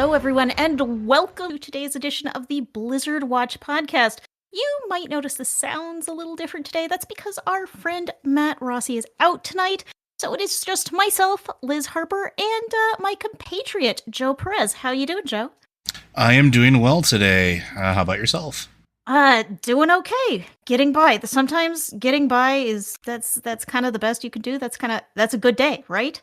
Hello, everyone, and welcome to today's edition of the Blizzard Watch podcast. You might notice the sounds a little different today. That's because our friend Matt Rossi is out tonight. So it is just myself, Liz Harper, and my compatriot, Joe Perez. How you doing, Joe? I am doing well today. How about yourself? Doing okay. Getting by. Sometimes getting by is that's kind of the best you can do. That's a good day, right?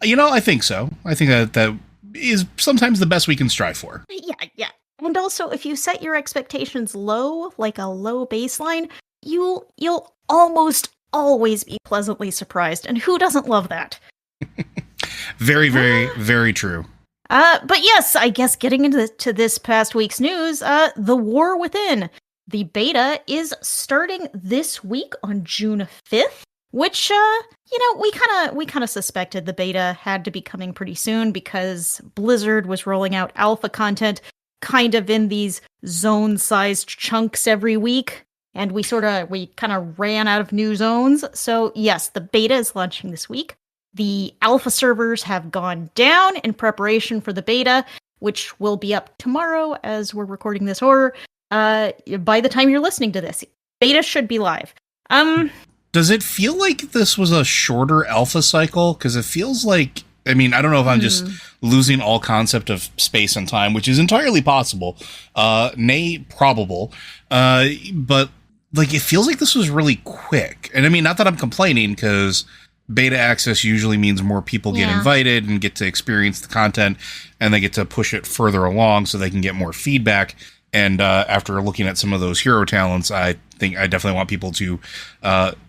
You know, I think so. I think that is sometimes the best we can strive for. Yeah. And also, if you set your expectations low, like a low baseline, you'll almost always be pleasantly surprised. And who doesn't love that? Very, very true. But yes, I guess getting into this past week's news, the War Within. The beta is starting this week on June 5th, which, we kind of suspected the beta had to be coming pretty soon because Blizzard was rolling out alpha content kind of in these zone-sized chunks every week, and we kind of ran out of new zones. So yes, the beta is launching this week. The alpha servers have gone down in preparation for the beta, which will be up tomorrow as we're recording this, or by the time you're listening to this. Beta should be live. Does it feel like this was a shorter alpha cycle? Because it feels like, I mean, I don't know if I'm just losing all concept of space and time, which is entirely possible, nay, probable, but like it feels like this was really quick. And I mean, not that I'm complaining, because beta access usually means more people get invited and get to experience the content, and they get to push it further along so they can get more feedback. And after looking at some of those hero talents, I think I definitely want people to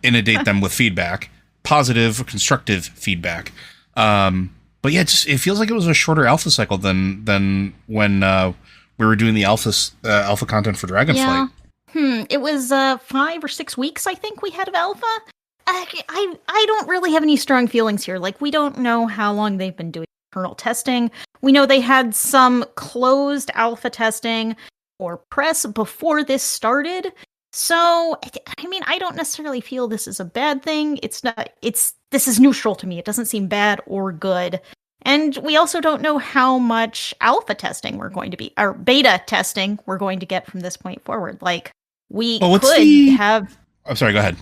inundate them with feedback, positive, constructive feedback. But yeah, it feels like it was a shorter alpha cycle than when we were doing the alpha content for Dragonflight. Yeah. It was 5 or 6 weeks, I think, we had of alpha. I don't really have any strong feelings here. Like, we don't know how long they've been doing kernel testing. We know they had some closed alpha testing or press before this started. So, I mean, I don't necessarily feel this is a bad thing. This is neutral to me. It doesn't seem bad or good. And we also don't know how much alpha testing or beta testing we're going to get from this point forward. Like, I'm sorry, go ahead.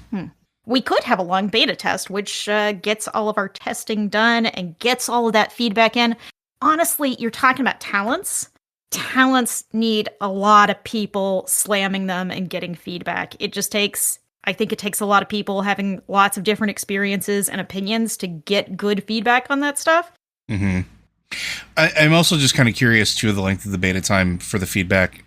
We could have a long beta test, which gets all of our testing done and gets all of that feedback in. Honestly, you're talking about talents. Talents need a lot of people slamming them and getting feedback. I think it takes a lot of people having lots of different experiences and opinions to get good feedback on that stuff. Mm-hmm. I'm also just kind of curious, too, the length of the beta time for the feedback,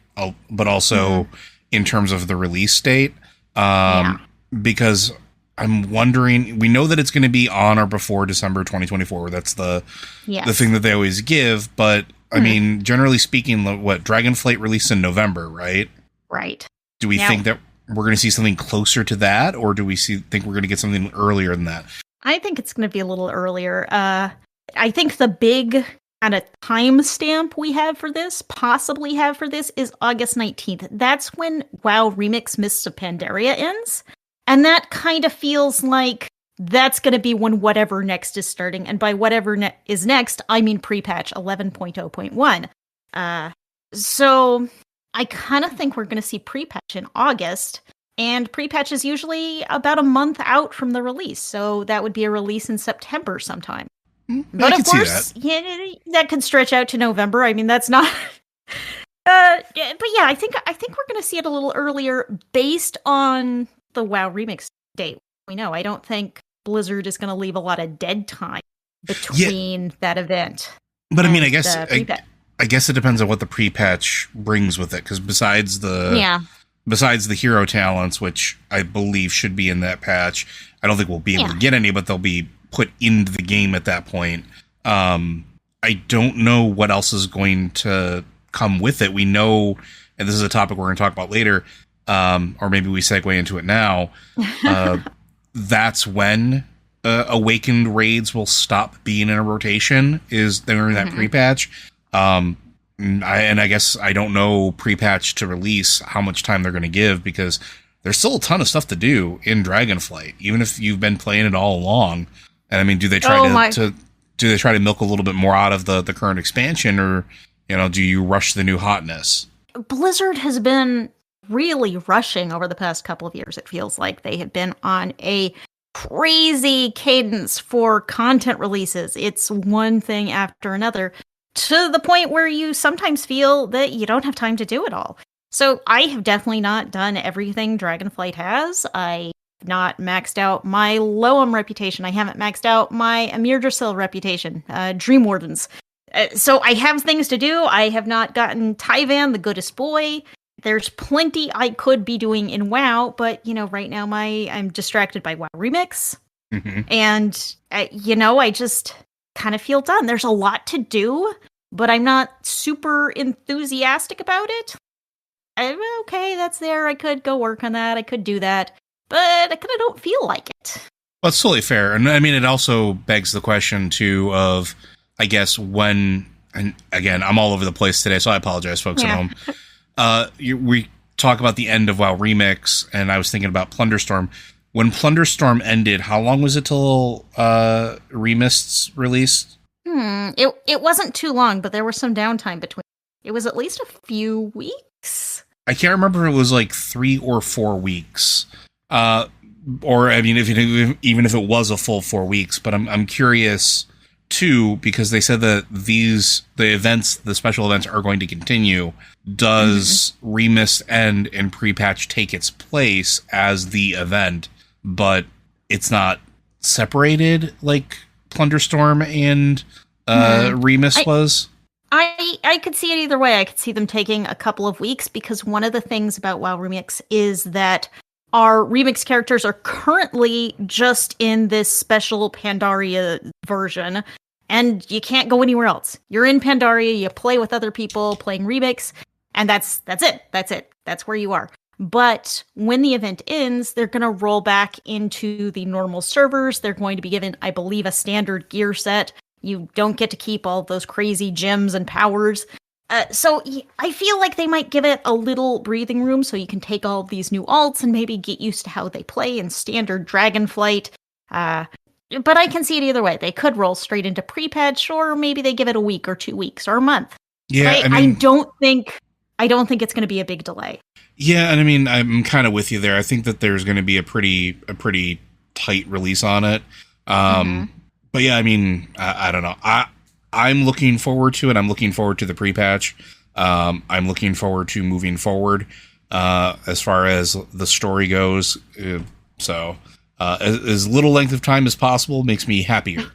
but also in terms of the release date. Because I'm wondering, we know that it's going to be on or before December 2024. That's the thing that they always give. But, I mean, generally speaking, Dragonflight released in November, right? Right. Do we think that we're going to see something closer to that? Or do we think we're going to get something earlier than that? I think it's going to be a little earlier. I think the big kind of timestamp we possibly have for this, is August 19th. That's when WoW Remix Mists of Pandaria ends. And that kind of feels like that's going to be when whatever next is starting. And by whatever is next, I mean pre-patch 11.0.1. So I kind of think we're going to see pre-patch in August. And pre-patch is usually about a month out from the release. So that would be a release in September sometime. But of course, that could stretch out to November. I mean, that's not... but yeah, I think we're going to see it a little earlier based on the WoW Remix date. We know. I don't think Blizzard is going to leave a lot of dead time between that event. But I mean, I guess it depends on what the pre-patch brings with it, because besides the hero talents, which I believe should be in that patch, I don't think we'll be able to get any, but they'll be put into the game at that point. I don't know what else is going to come with it. We know, and this is a topic we're going to talk about later, or maybe we segue into it now. That's when awakened raids will stop being in a rotation, is during that pre-patch. I guess I don't know pre-patch to release how much time they're going to give, because there's still a ton of stuff to do in Dragonflight, even if you've been playing it all along. And I mean, do they try to milk a little bit more out of the current expansion, or Do you rush the new hotness? Blizzard has been really rushing over the past couple of years. It feels like they have been on a crazy cadence for content releases. It's one thing after another, to the point where you sometimes feel that you don't have time to do it all. So I have definitely not done everything Dragonflight has. I have not maxed out my Loam reputation. I haven't maxed out my Amirdrasil reputation, Dream Wardens. So I have things to do. I have not gotten Tyvan, the goodest boy. There's plenty I could be doing in WoW, but, right now I'm distracted by WoW Remix. Mm-hmm. And, I just kind of feel done. There's a lot to do, but I'm not super enthusiastic about it. Okay, that's there. I could go work on that. I could do that, but I kind of don't feel like it. Well, it's totally fair. And I mean, it also begs the question, too, of, I guess, when, and again, I'm all over the place today, so I apologize, folks at home. We talk about the end of WoW Remix, and I was thinking about Plunderstorm. When Plunderstorm ended, how long was it till Remists released? It wasn't too long, but there was some downtime between. It was at least a few weeks. I can't remember if it was like 3 or 4 weeks. Or, I mean, even if it was a full 4 weeks, but I'm curious, too, because they said that the special events are going to continue. Does Remist end and pre-patch take its place as the event, but it's not separated like Plunderstorm and Remist was? I could see it either way. I could see them taking a couple of weeks, because one of the things about WoW Remix is that our Remix characters are currently just in this special Pandaria version, and you can't go anywhere else. You're in Pandaria, you play with other people playing Remix, and that's it. That's where you are. But when the event ends, they're going to roll back into the normal servers. They're going to be given, I believe, a standard gear set. You don't get to keep all those crazy gems and powers. So I feel like they might give it a little breathing room so you can take all of these new alts and maybe get used to how they play in standard Dragonflight. But I can see it either way. They could roll straight into pre-patch, or maybe they give it a week or 2 weeks or a month. Yeah, I don't think it's going to be a big delay. Yeah, and I mean, I'm kind of with you there. I think that there's going to be a pretty tight release on it. But yeah, I mean, I don't know. I'm looking forward to it. I'm looking forward to the pre-patch. I'm looking forward to moving forward as far as the story goes. So as little length of time as possible makes me happier.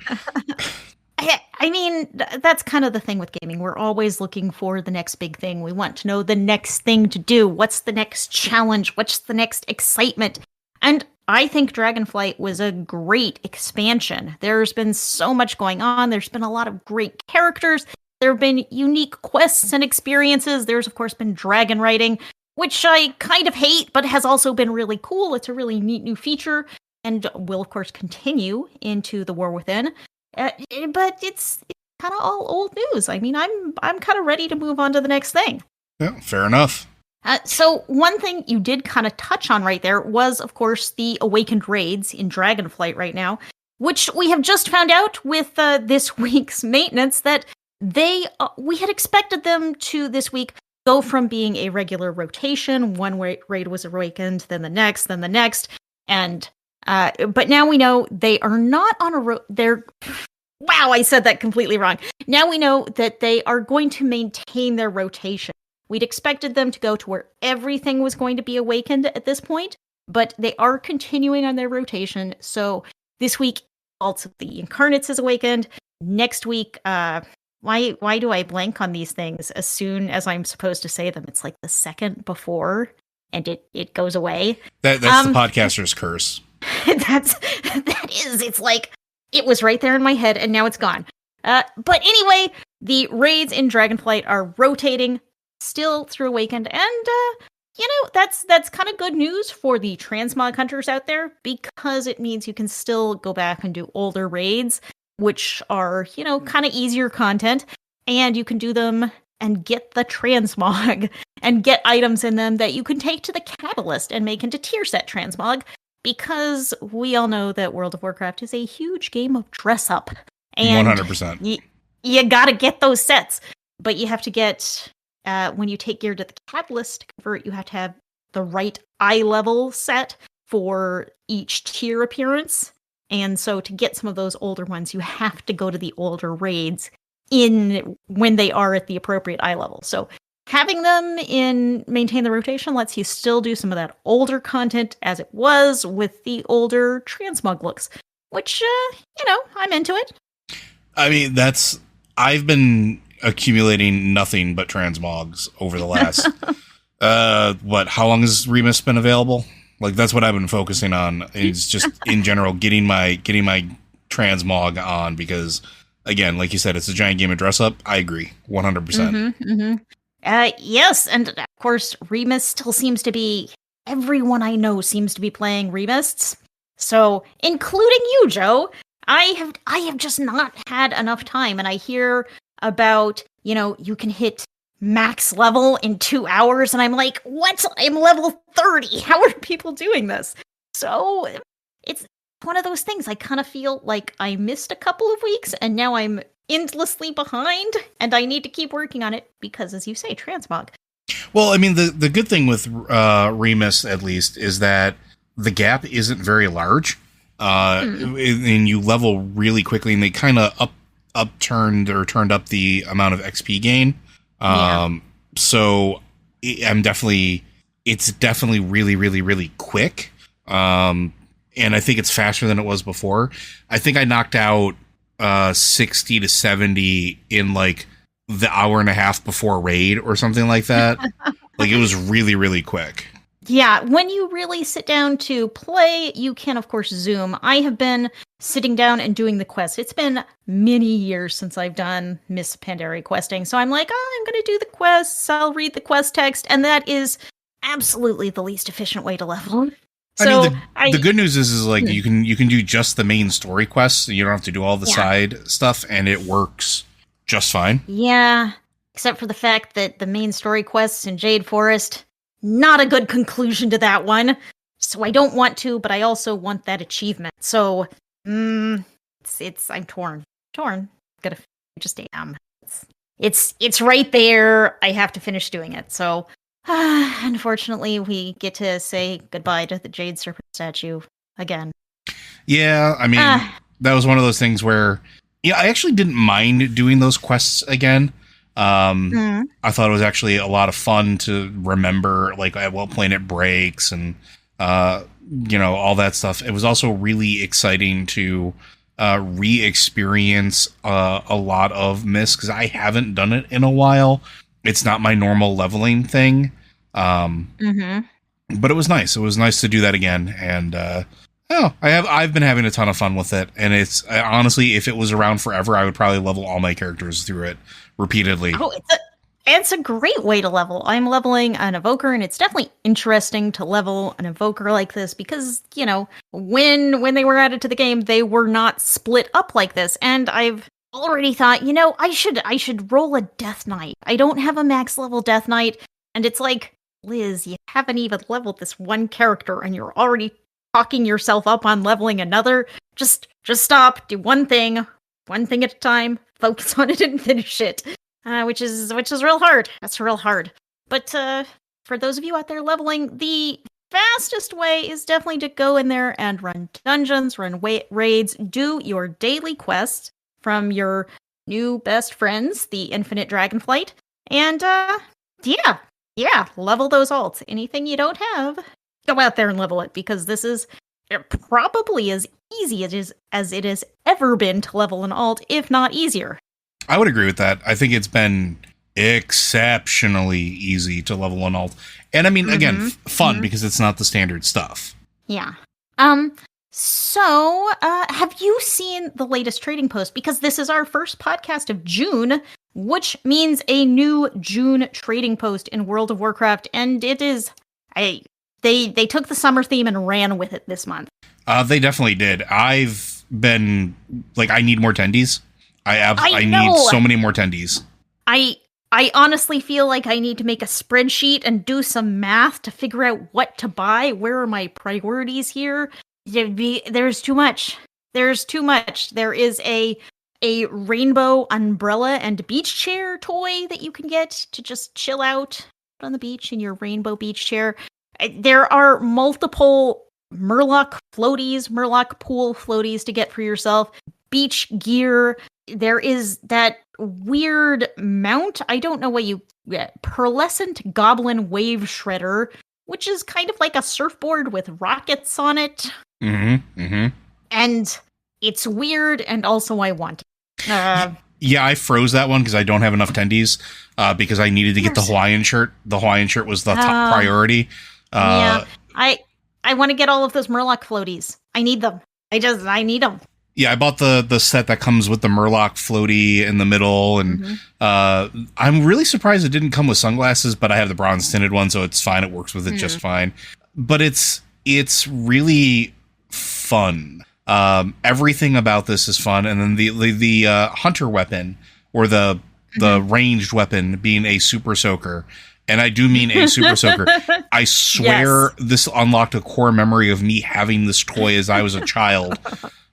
I mean, that's kind of the thing with gaming. We're always looking for the next big thing. We want to know the next thing to do. What's the next challenge? What's the next excitement? And I think Dragonflight was a great expansion. There's been so much going on. There's been a lot of great characters. There have been unique quests and experiences. There's, of course, been dragon riding, which I kind of hate, but has also been really cool. It's a really neat new feature, and will, of course, continue into the War Within. But it's kind of all old news. I mean, I'm kind of ready to move on to the next thing. Yeah, fair enough. So one thing you did kind of touch on right there was, of course, the Awakened raids in Dragonflight right now, which we have just found out with this week's maintenance that we had expected them to this week go from being a regular rotation. One raid was awakened, then the next, and but now we know they are not on a they're. Wow, I said that completely wrong. Now we know that they are going to maintain their rotation. We'd expected them to go to where everything was going to be awakened at this point, but they are continuing on their rotation. So this week, also the Incarnates is awakened. Next week, why do I blank on these things as soon as I'm supposed to say them? It's like the second before, and it goes away. That's the podcaster's curse. That is. It's like it was right there in my head, and now it's gone. But anyway, the raids in Dragonflight are rotating still through Awakened, and that's kind of good news for the transmog hunters out there, because it means you can still go back and do older raids, which are kind of easier content, and you can do them and get the transmog and get items in them that you can take to the catalyst and make into tier set transmog, because we all know that World of Warcraft is a huge game of dress up, and 100%. You gotta get those sets. but you have to get, when you take gear to the catalyst to convert, you have to have the right eye level set for each tier appearance. And so to get some of those older ones, you have to go to the older raids when they are at the appropriate eye level. So having them in Maintain the Rotation lets you still do some of that older content as it was with the older transmog looks, which, I'm into it. I mean, I've been accumulating nothing but transmogs over the last, how long has Remus been available? Like, that's what I've been focusing on. It's just, in general, getting my transmog on, because, again, like you said, it's a giant game of dress up. I agree, 100%. Yes, and of course, Remus still seems to be, everyone I know seems to be playing Remus. So, including you, Joe, I have just not had enough time, and I hear about, you can hit max level in 2 hours, and I'm like, what? I'm level 30. How are people doing this? So it's one of those things. I kind of feel like I missed a couple of weeks, and now I'm endlessly behind, and I need to keep working on it because, as you say, transmog. Well, I mean, the good thing with Remus, at least, is that the gap isn't very large, and you level really quickly, and they kind of turned up the amount of XP gain. So it's definitely really, really, really quick. And I think it's faster than it was before. I think I knocked out 60 to 70 in like the hour and a half before raid or something like that. Like, it was really, really quick. Yeah, when you really sit down to play, you can, of course, zoom. I have been sitting down and doing the quest. It's been many years since I've done Miss Pandaria questing, so I'm like, I'm going to do the quests, I'll read the quest text, and that is absolutely the least efficient way to level. So, the good news is like, you can do just the main story quests, you don't have to do all the side stuff, and it works just fine. Yeah, except for the fact that the main story quests in Jade Forest, not a good conclusion to that one. So I don't want to, but I also want that achievement. So, I'm torn. Gotta just am. It's right there. I have to finish doing it. So, unfortunately, we get to say goodbye to the Jade Serpent statue again. Yeah, I mean, that was one of those things where, I actually didn't mind doing those quests again. I thought it was actually a lot of fun to remember, like, at what point it breaks and, all that stuff. It was also really exciting to re-experience a lot of Miss, because I haven't done it in a while. It's not my normal leveling thing. But it was nice. It was nice to do that again. And I've been having a ton of fun with it. And it's honestly, if it was around forever, I would probably level all my characters through it repeatedly. Oh, it's a great way to level. I'm leveling an evoker, and it's definitely interesting to level an evoker like this because, when they were added to the game, they were not split up like this. And I've already thought, I should roll a Death Knight. I don't have a max level Death Knight, and it's like, Liz, you haven't even leveled this one character, and you're already talking yourself up on leveling another. Just stop. Do one thing at a time. Focus on it and finish it. Which is real hard. That's real hard. But for those of you out there leveling, the fastest way is definitely to go in there and run dungeons, run raids, do your daily quests from your new best friends, the Infinite Dragonflight, and level those alts. Anything you don't have, go out there and level it, because this is probably as easy as it has ever been to level an alt, if not easier. I would agree with that. I think it's been exceptionally easy to level an alt. And I mean, again, fun because it's not the standard stuff. Yeah. So, have you seen the latest trading post? Because this is our first podcast of June, which means a new June trading post in World of Warcraft, and it is they took the summer theme and ran with it this month. They definitely did. I've been like, I need more tendies. I need so many more tendies. I honestly feel like I need to make a spreadsheet and do some math to figure out what to buy. Where are my priorities here? There's too much. There is a rainbow umbrella and beach chair toy that you can get to just chill out on the beach in your rainbow beach chair. There are multiple murloc floaties, murloc pool floaties to get for yourself, beach gear. There is that weird mount. I don't know what you pearlescent goblin wave shredder, which is kind of like a surfboard with rockets on it. Mm-hmm. Mm-hmm. And it's weird, and also I want it. Yeah, I froze that one because I don't have enough tendies because I needed to get the Hawaiian shirt. The Hawaiian shirt was the top priority. Yeah, I want to get all of those murloc floaties. I need them. I need them. Yeah, I bought the set that comes with the murloc floaty in the middle, and I'm really surprised it didn't come with sunglasses, but I have the bronze tinted one, so it's fine. It works with it just fine. But it's really fun. Everything about this is fun, and then the hunter weapon or the ranged weapon being a super soaker. And I do mean a super soaker. I swear this unlocked a core memory of me having this toy as I was a child.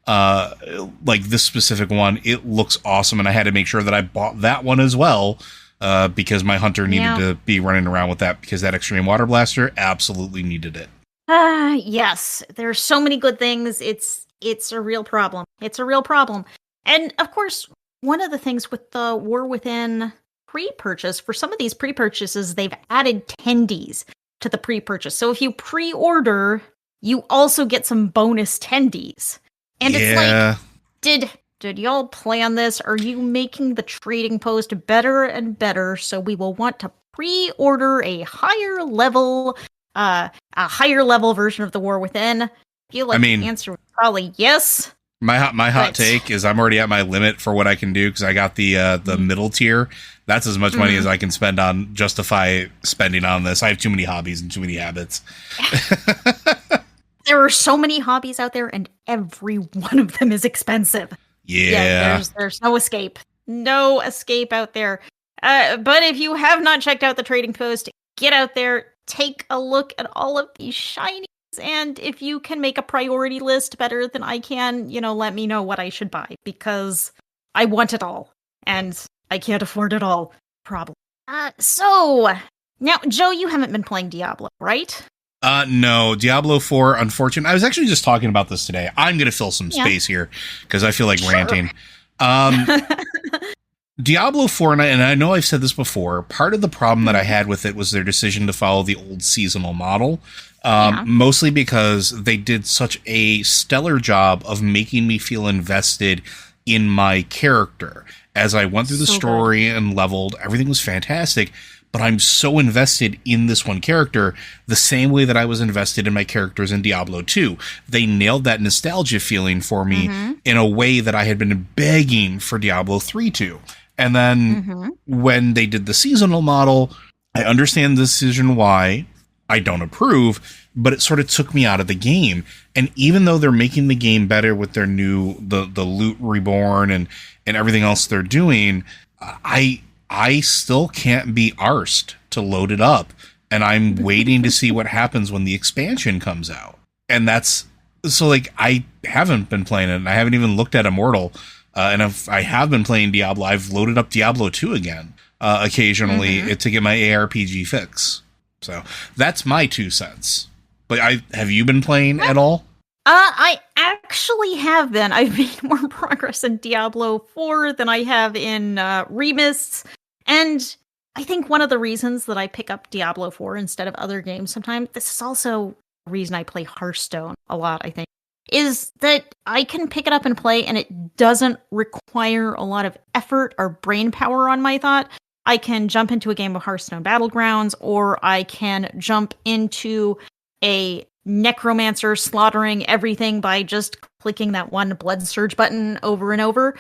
Like this specific one, it looks awesome, and I had to make sure that I bought that one as well because my hunter needed to be running around with that because that extreme water blaster absolutely needed it. Yes, there's so many good things. It's a real problem. It's a real problem. And of course, one of the things with the War Within pre-purchase, for some of these pre-purchases, they've added tendies to the pre-purchase. So if you pre-order, you also get some bonus tendies. And it's like, did y'all plan this? Are you making the trading post better and better so we will want to pre-order a higher level version of the War Within? I feel like the answer was probably yes. My hot take is I'm already at my limit for what I can do because I got the middle tier. That's as much money as I can spend on justify spending on this. I have too many hobbies and too many habits. There are so many hobbies out there, and every one of them is expensive. Yeah, there's no escape. No escape out there. But if you have not checked out the trading post, get out there, take a look at all of these shinies, and if you can make a priority list better than I can, let me know what I should buy, because I want it all, and I can't afford it all, probably. So, now, Joe, you haven't been playing Diablo, right? No, Diablo 4, unfortunately. I was actually just talking about this today. I'm going to fill some space here because I feel like ranting. Diablo 4, and I know I've said this before, part of the problem that I had with it was their decision to follow the old seasonal model, mostly because they did such a stellar job of making me feel invested in my character. As I went through the story and leveled, everything was fantastic. But I'm so invested in this one character the same way that I was invested in my characters in Diablo 2. They nailed that nostalgia feeling for me in a way that I had been begging for Diablo 3 to. And then when they did the seasonal model, I understand the decision why. I don't approve, but it sort of took me out of the game. And even though they're making the game better with their new, the loot reborn and everything else they're doing, I still can't be arsed to load it up, and I'm waiting to see what happens when the expansion comes out. And that's so like I haven't been playing it, and I haven't even looked at Immortal. And if I have been playing Diablo, I've loaded up Diablo 2 again occasionally to get my ARPG fix. So that's my 2 cents. But have you been playing at all? I actually have been. I've made more progress in Diablo 4 than I have in Remists. And I think one of the reasons that I pick up Diablo 4 instead of other games sometimes, this is also the reason I play Hearthstone a lot, I think, is that I can pick it up and play, and it doesn't require a lot of effort or brain power on my thought. I can jump into a game of Hearthstone Battlegrounds, or I can jump into a necromancer slaughtering everything by just clicking that one blood surge button over and over.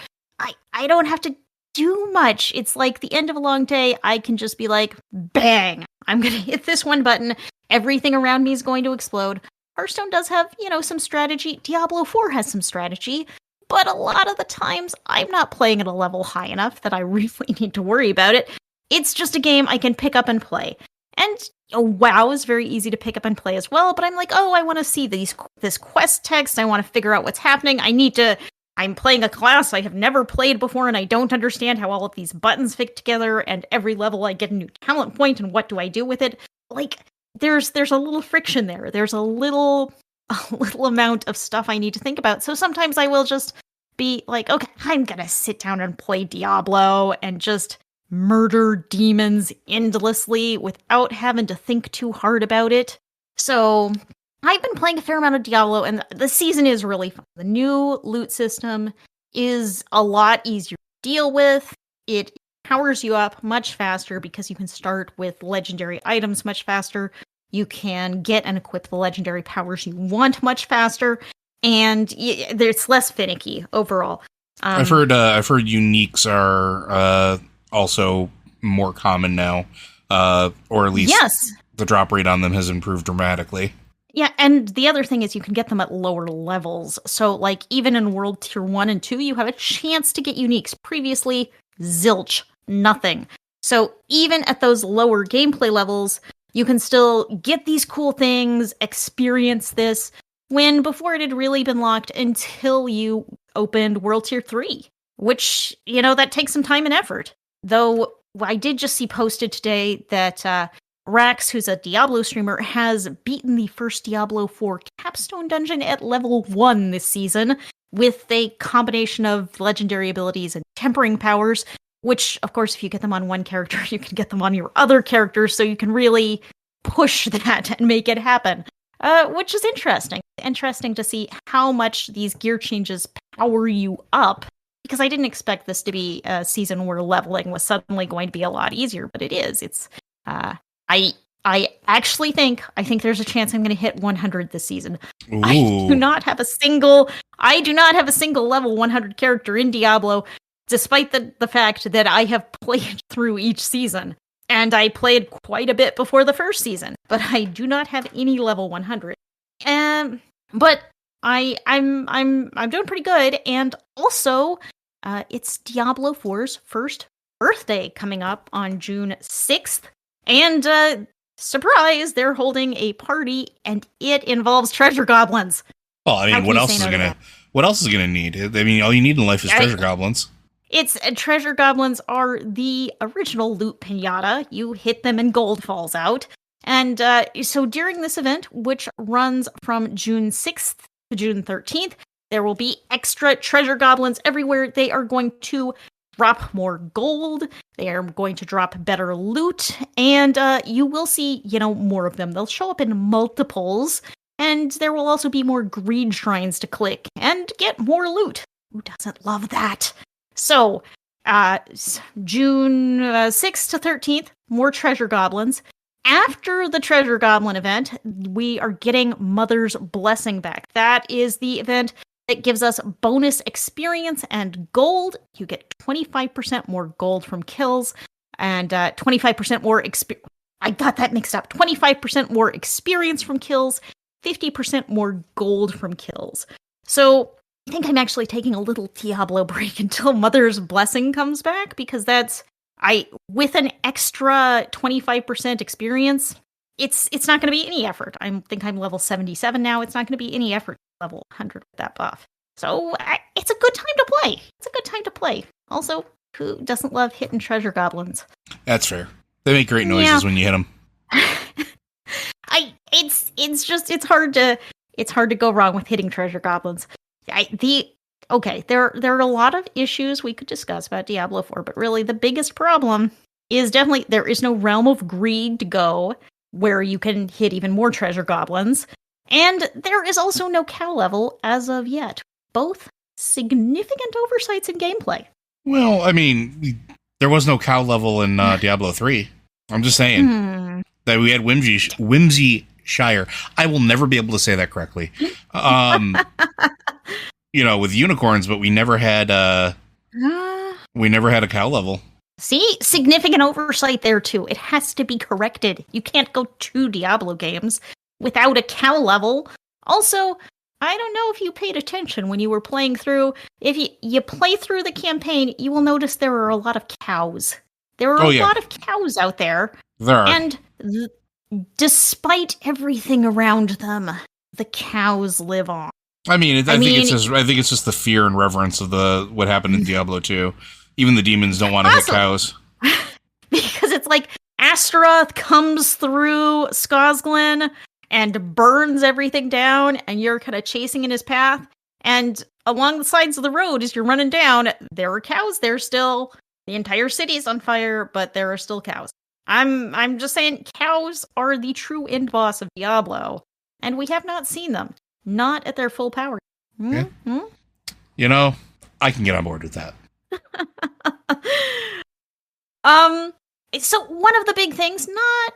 I don't have to do much. It's like the end of a long day. I can just be like, bang, I'm gonna hit this one button, everything around me is going to explode. Hearthstone does have, some strategy. Diablo 4 has some strategy, but a lot of the times I'm not playing at a level high enough that I really need to worry about it. It's just a game I can pick up and play. And WoW is very easy to pick up and play as well, but I'm like, I want to see this quest text. I want to figure out what's happening. I need to I'm playing a class I have never played before, and I don't understand how all of these buttons fit together, and every level I get a new talent point, and what do I do with it? Like, there's a little friction there. There's a little amount of stuff I need to think about. So sometimes I will just be like, okay, I'm gonna sit down and play Diablo and just murder demons endlessly without having to think too hard about it. So I've been playing a fair amount of Diablo, and the season is really fun. The new loot system is a lot easier to deal with. It powers you up much faster because you can start with legendary items much faster. You can get and equip the legendary powers you want much faster, and it's less finicky overall. I've heard uniques are also more common now, or at least the drop rate on them has improved dramatically. Yeah, and the other thing is you can get them at lower levels. So, like, even in World Tier 1 and 2, you have a chance to get uniques. Previously, zilch, nothing. So, even at those lower gameplay levels, you can still get these cool things, experience this, when before it had really been locked until you opened World Tier 3, which, that takes some time and effort. Though, I did just see posted today that Rax, who's a Diablo streamer, has beaten the first Diablo 4 capstone dungeon at level 1 this season, with a combination of legendary abilities and tempering powers, which, of course, if you get them on one character, you can get them on your other characters, so you can really push that and make it happen, which is interesting. Interesting to see how much these gear changes power you up, because I didn't expect this to be a season where leveling was suddenly going to be a lot easier, but it is. It's I actually think there's a chance I'm going to hit 100 this season. Ooh. I do not have a single level 100 character in Diablo, despite the fact that I have played through each season, and I played quite a bit before the first season, but I do not have any level 100. But I'm doing pretty good, and also it's Diablo 4's first birthday coming up on June 6th. And, surprise, they're holding a party, and it involves treasure goblins. Well, I mean, what else is it gonna need? I mean, all you need in life is treasure goblins. Treasure goblins are the original loot pinata. You hit them and gold falls out. And, so during this event, which runs from June 6th to June 13th, there will be extra treasure goblins everywhere. They are going to drop more gold, they are going to drop better loot, and you will see, more of them. They'll show up in multiples, and there will also be more greed shrines to click and get more loot. Who doesn't love that? So, June 6th to 13th, more treasure goblins. After the treasure goblin event, we are getting Mother's Blessing back. That is the event that gives us bonus experience and gold. You get 25% more gold from kills, and 25% more I got that mixed up. 25% more experience from kills, 50% more gold from kills. So I think I'm actually taking a little Diablo break until Mother's Blessing comes back, because with an extra 25% experience, it's not going to be any effort. I think I'm level 77 now. It's not going to be any effort level 100 with that buff. So it's a good time to play. It's a good time to play. Also, who doesn't love hitting treasure goblins? That's fair. They make great noises when you hit them. It's hard to go wrong with hitting treasure goblins. There are a lot of issues we could discuss about Diablo 4, but really the biggest problem is definitely there is no Realm of Greed to go where you can hit even more treasure goblins. And there is also no cow level as of yet. Both significant oversights in gameplay. Well, I mean, there was no cow level in Diablo 3. I'm just saying that we had Whimsy Shire. I will never be able to say that correctly. With unicorns, but we never had a cow level. See, significant oversight there too. It has to be corrected. You can't go 2 Diablo games without a cow level. Also, I don't know if you paid attention when you were playing through. If you play through the campaign, you will notice there are a lot of cows. There are a lot of cows out there. There are. And despite everything around them, the cows live on. I mean, I think it's just the fear and reverence of what happened in Diablo 2. Even the demons don't want to hit cows. Because it's like Astaroth comes through Skosglen and burns everything down, and you're kind of chasing in his path. And along the sides of the road, as you're running down, there are cows there still. The entire city's on fire, but there are still cows. I'm just saying, cows are the true end boss of Diablo, and we have not seen them. Not at their full power. Mm-hmm. You know, I can get on board with that. So one of the big things, not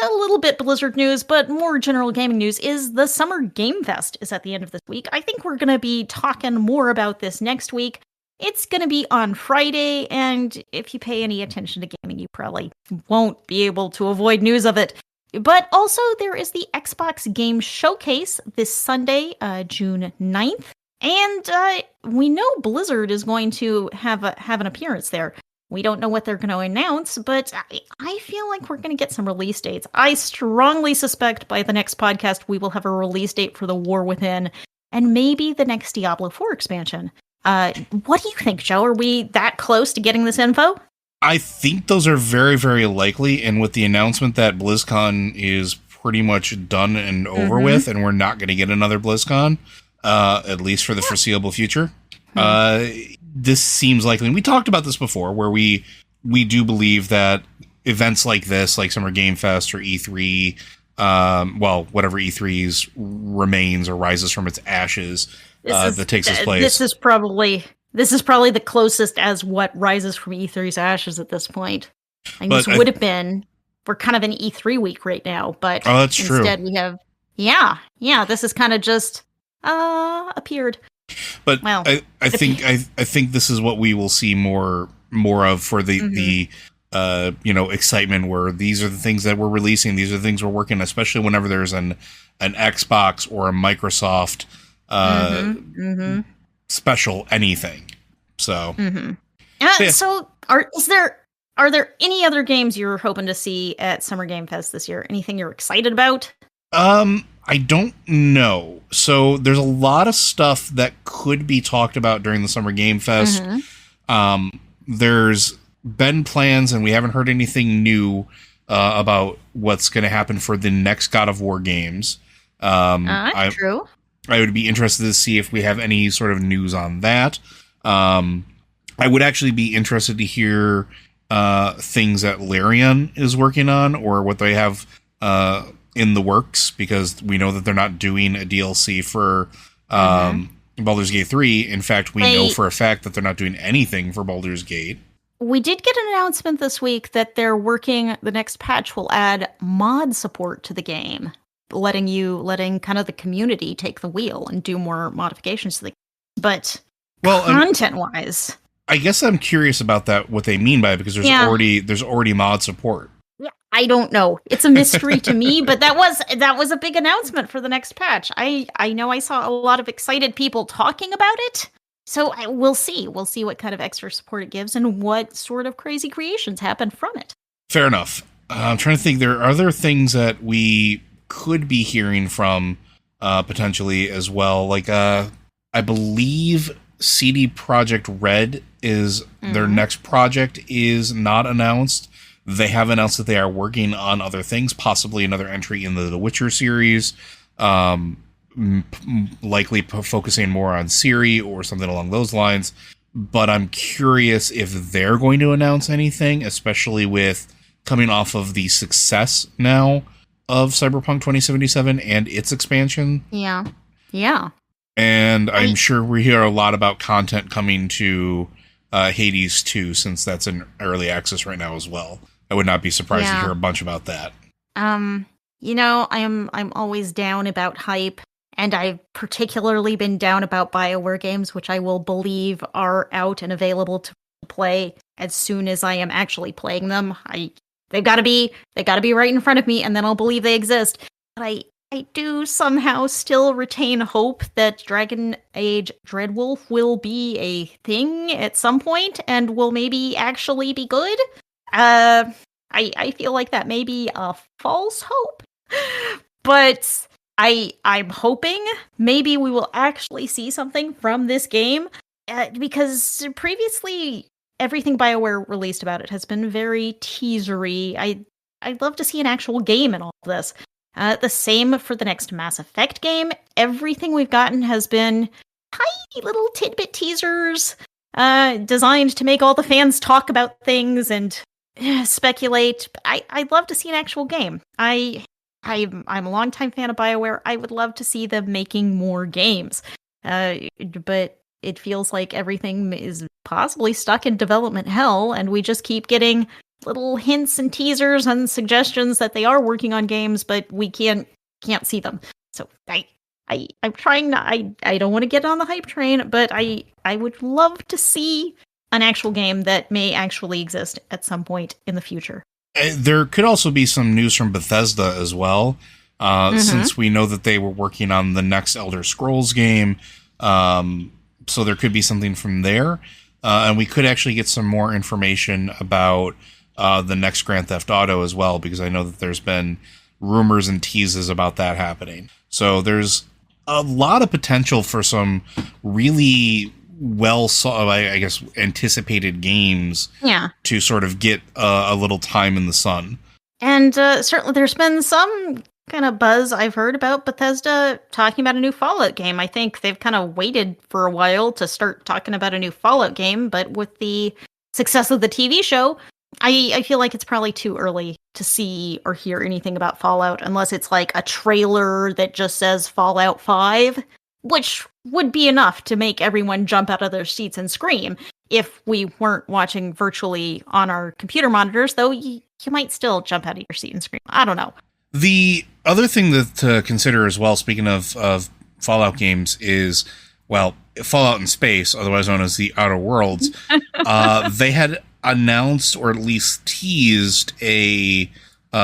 a little bit Blizzard news, but more general gaming news, is the Summer Game Fest is at the end of this week. I think we're going to be talking more about this next week. It's going to be on Friday, and if you pay any attention to gaming, you probably won't be able to avoid news of it. But also, there is the Xbox Game Showcase this Sunday, June 9th. And we know Blizzard is going to have an appearance there. We don't know what they're going to announce, but I feel like we're going to get some release dates. I strongly suspect by the next podcast we will have a release date for the War Within and maybe the next Diablo 4 expansion. What do you think, Joe? Are we that close to getting this info? I think those are very, very likely, and with the announcement that BlizzCon is pretty much done and over with, and we're not going to get another BlizzCon, at least for the foreseeable future, this seems likely. And we talked about this before, where we do believe that events like this, like Summer Game Fest or E3, whatever E3's remains or rises from its ashes, that takes its place. This is probably the closest as what rises from E3's ashes at this point. And this would have been, we're kind of in E3 week right now, but that's instead true. We have, this is kind of just appeared. But well, I think this is what we will see more of for the excitement, where these are the things that we're releasing, these are the things we're working, especially whenever there's an Xbox or a Microsoft special anything. So so are there any other games you're hoping to see at Summer Game Fest this year? Anything you're excited about? I don't know. So there's a lot of stuff that could be talked about during the Summer Game Fest. There's been plans, and we haven't heard anything new about what's going to happen for the next God of War games. True. I would be interested to see if we have any sort of news on that. I would actually be interested to hear things that Larian is working on, or what they have in the works, because we know that they're not doing a DLC for Baldur's Gate 3. In fact, we know for a fact that they're not doing anything for Baldur's Gate. We did get an announcement this week that the next patch will add mod support to the game, letting kind of the community take the wheel and do more modifications to the game. But content-wise, I guess I'm curious about that, what they mean by it, because there's already mod support. Yeah, I don't know. It's a mystery to me, but that was a big announcement for the next patch. I know I saw a lot of excited people talking about it. So we'll see. We'll see what kind of extra support it gives and what sort of crazy creations happen from it. Fair enough. I'm trying to think. There are other things that we could be hearing from potentially as well. Like, I believe CD Projekt Red is their next project is not announced. They have announced that they are working on other things, possibly another entry in the Witcher series, likely focusing more on Ciri or something along those lines. But I'm curious if they're going to announce anything, especially with coming off of the success now of Cyberpunk 2077 and its expansion. Yeah. And I'm sure we hear a lot about content coming to Hades 2, since that's in early access right now as well. I would not be surprised to hear a bunch about that. I'm always down about hype, and I've particularly been down about BioWare games, which I will believe are out and available to play as soon as I am actually playing them. They've got to be right in front of me, and then I'll believe they exist. But I do somehow still retain hope that Dragon Age Dreadwolf will be a thing at some point and will maybe actually be good. I feel like that may be a false hope, but I'm hoping maybe we will actually see something from this game, because previously everything BioWare released about it has been very teasery. I'd love to see an actual game in all of this. The same for the next Mass Effect game. Everything we've gotten has been tiny little tidbit teasers, designed to make all the fans talk about things and speculate. I'd love to see an actual game. I'm a longtime fan of BioWare. I would love to see them making more games. But it feels like everything is possibly stuck in development hell, and we just keep getting little hints and teasers and suggestions that they are working on games, but we can't see them. So I'm trying not. I don't want to get on the hype train, but I would love to see an actual game that may actually exist at some point in the future. There could also be some news from Bethesda as well, since we know that they were working on the next Elder Scrolls game. So there could be something from there. And we could actually get some more information about the next Grand Theft Auto as well, because I know that there's been rumors and teases about that happening. So there's a lot of potential for some really I guess, anticipated games to sort of get a little time in the sun. And certainly there's been some kind of buzz I've heard about Bethesda talking about a new Fallout game. I think they've kind of waited for a while to start talking about a new Fallout game, but with the success of the TV show, I feel like it's probably too early to see or hear anything about Fallout, unless it's like a trailer that just says Fallout 5, which would be enough to make everyone jump out of their seats and scream if we weren't watching virtually on our computer monitors, though you might still jump out of your seat and scream. I don't know. The other thing to consider as well, speaking of Fallout games, is, well, Fallout in Space, otherwise known as the Outer Worlds. They had announced, or at least teased, a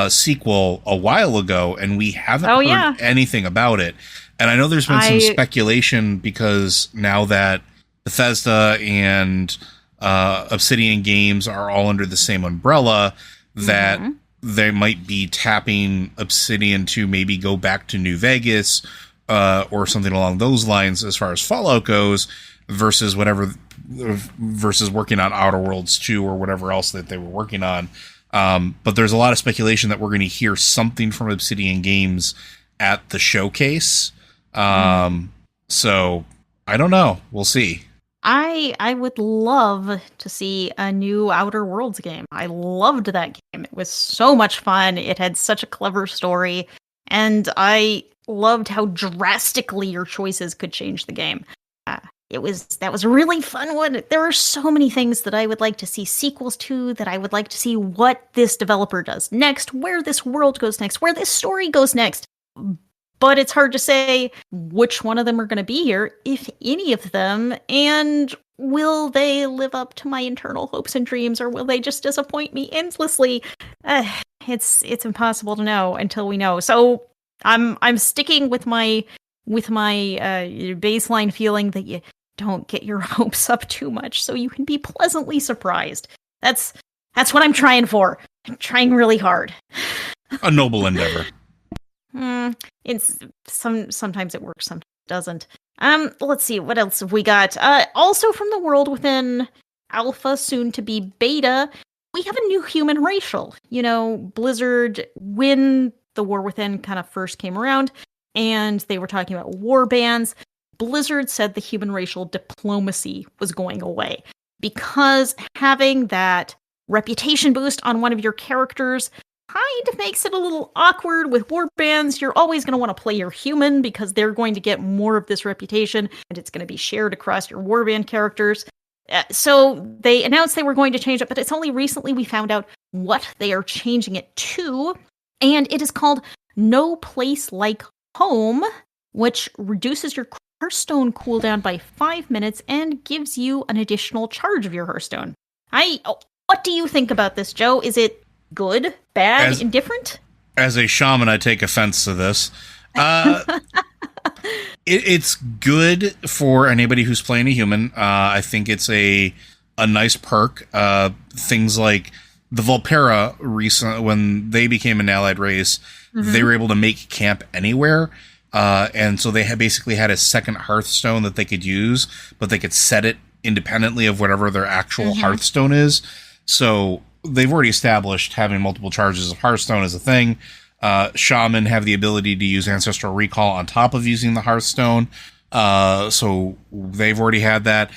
sequel a while ago, and we haven't heard anything about it. And I know there's been some speculation, because now that Bethesda and Obsidian Games are all under the same umbrella, that they might be tapping Obsidian to maybe go back to New Vegas or something along those lines as far as Fallout goes, versus working on Outer Worlds 2 or whatever else that they were working on. But there's a lot of speculation that we're going to hear something from Obsidian Games at the showcase. So I don't know. We'll see. I would love to see a new Outer Worlds game. I loved that game. It was so much fun. It had such a clever story, and I loved how drastically your choices could change the game. That was a really fun one. There are so many things that I would like to see sequels to, that I would like to see what this developer does next, where this world goes next, where this story goes next. But it's hard to say which one of them are going to be here, if any of them, and will they live up to my internal hopes and dreams, or will they just disappoint me endlessly? It's impossible to know until we know. So I'm sticking with my baseline feeling that you don't get your hopes up too much, so you can be pleasantly surprised. That's what I'm trying for. I'm trying really hard. A noble endeavor. It's sometimes it works, sometimes it doesn't. Let's see, what else have we got? Also from the World Within alpha, soon to be beta, we have a new human racial. You know, Blizzard, when the War Within kind of first came around, and they were talking about war bands, Blizzard said the human racial diplomacy was going away, because having that reputation boost on one of your characters kind of makes it a little awkward with war bands. You're always going to want to play your human, because they're going to get more of this reputation, and it's going to be shared across your warband characters. So they announced they were going to change it, but it's only recently we found out what they are changing it to, and it is called No Place Like Home, which reduces your Hearthstone cooldown by 5 minutes and gives you an additional charge of your Hearthstone. What do you think about this, Joe? Is it good, bad, indifferent? As a shaman, I take offense to this. It's good for anybody who's playing a human. I think it's a nice perk. Things like the Volpera, when they became an allied race, they were able to make camp anywhere. and so they had basically had a second Hearthstone that they could use, but they could set it independently of whatever their actual Hearthstone is. So they've already established having multiple charges of Hearthstone as a thing. Shaman have the ability to use Ancestral Recall on top of using the Hearthstone. So they've already had that.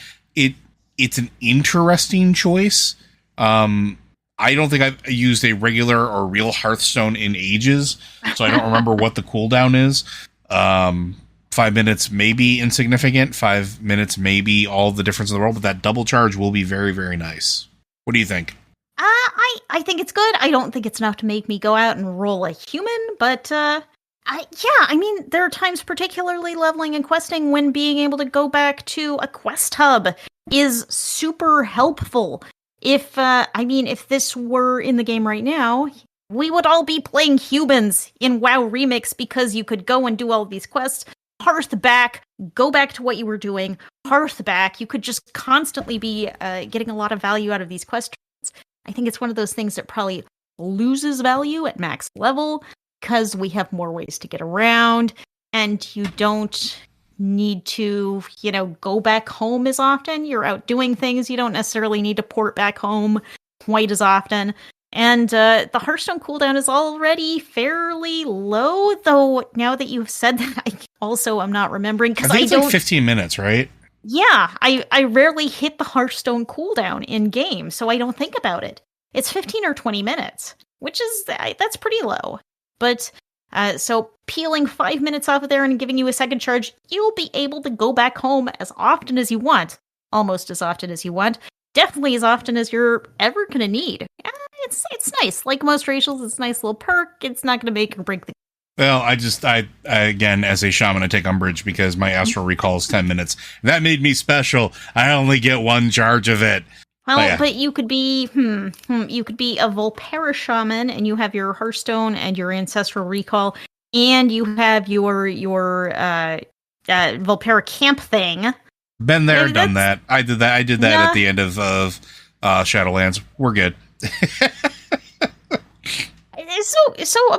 It's an interesting choice. I don't think I've used a regular or real Hearthstone in ages, so I don't remember what the cooldown is. 5 minutes may be insignificant. 5 minutes may be all the difference in the world, but that double charge will be very, very nice. What do you think? I think it's good. I don't think it's enough to make me go out and roll a human, but I mean, there are times, particularly leveling and questing, when being able to go back to a quest hub is super helpful. If this were in the game right now, we would all be playing humans in WoW Remix because you could go and do all of these quests, hearth back, go back to what you were doing, hearth back. You could just constantly be getting a lot of value out of these quests. I think it's one of those things that probably loses value at max level because we have more ways to get around, and you don't need to, go back home as often. You're out doing things. You don't necessarily need to port back home quite as often. And the Hearthstone cooldown is already fairly low, though now that you've said that, I'm not remembering. I think it's like 15 minutes, right? Yeah, I rarely hit the Hearthstone cooldown in game, so I don't think about it. It's 15 or 20 minutes, which is, that's pretty low. But, so peeling 5 minutes off of there and giving you a second charge, you'll be able to go back home as often as you want. Almost as often as you want. Definitely as often as you're ever going to need. It's nice. Like most racials, it's a nice little perk. It's not going to make or break the. Well, I again, as a shaman, I take umbrage because my astral recall is 10 minutes. That made me special. I only get one charge of it. Well, but you could be, you could be a Volpera shaman, and you have your Hearthstone and your Ancestral Recall, and you have your Volpera camp thing. Been there, done that. I did that at the end of Shadowlands. We're good. So